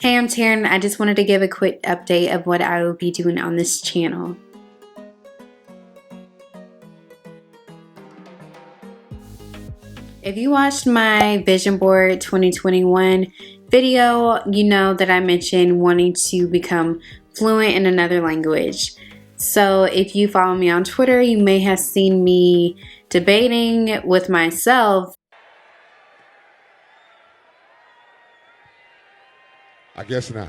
Hey, I'm Teryn. I just wanted to give a quick update of what I will be doing on this channel. If you watched my Vision Board 2021 video, you know that I mentioned wanting to become fluent in another language. So if you follow me on Twitter, you may have seen me debating with myself. I guess not.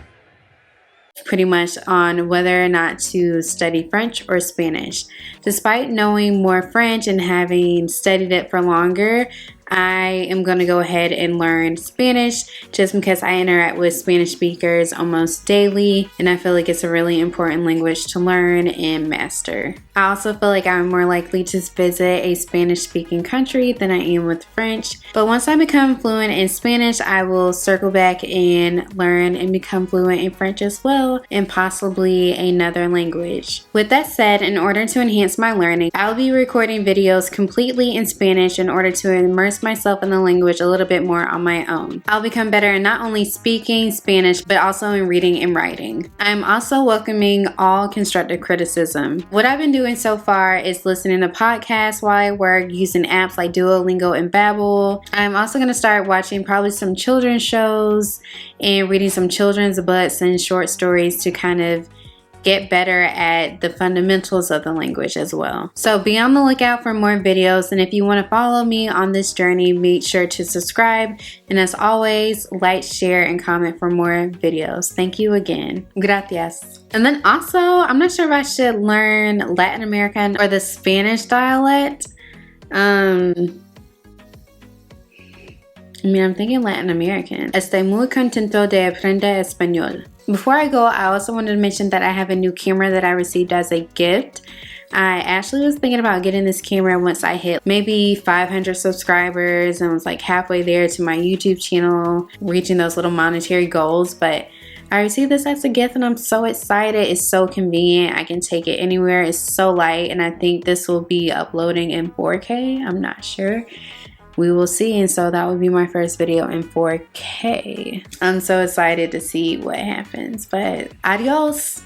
Pretty much on whether or not to study French or Spanish. Despite knowing more French and having studied it for longer, I am going to go ahead and learn Spanish just because I interact with Spanish speakers almost daily, and I feel like it's a really important language to learn and master. I also feel like I'm more likely to visit a Spanish-speaking country than I am with French, but once I become fluent in Spanish, I will circle back and learn and become fluent in French as well, and possibly another language. With that said, in order to enhance my learning, I'll be recording videos completely in Spanish in order to immerse myself in the language a little bit more on my own. I'll become better in not only speaking Spanish, but also in reading and writing. I'm also welcoming all constructive criticism. What I've been doing so far is listening to podcasts while I work, using apps like Duolingo and Babbel. I'm also going to start watching probably some children's shows and reading some children's books and short stories to kind of get better at the fundamentals of the language as well. So be on the lookout for more videos, and if you want to follow me on this journey, make sure to subscribe, and as always, like, share, and comment for more videos. Thank you again. Gracias. And then also, I'm not sure if I should learn Latin American or the Spanish dialect. I'm thinking Latin American. Estoy muy contento de aprender español. Before I go, I also wanted to mention that I have a new camera that I received as a gift. I actually was thinking about getting this camera once I hit maybe 500 subscribers and was like halfway there to my YouTube channel, reaching those little monetary goals, but I received this as a gift and I'm so excited. It's so convenient. I can take it anywhere. It's so light, and I think this will be uploading in 4K. I'm not sure. We will see, and so that would be my first video in 4K. I'm so excited to see what happens, but adios.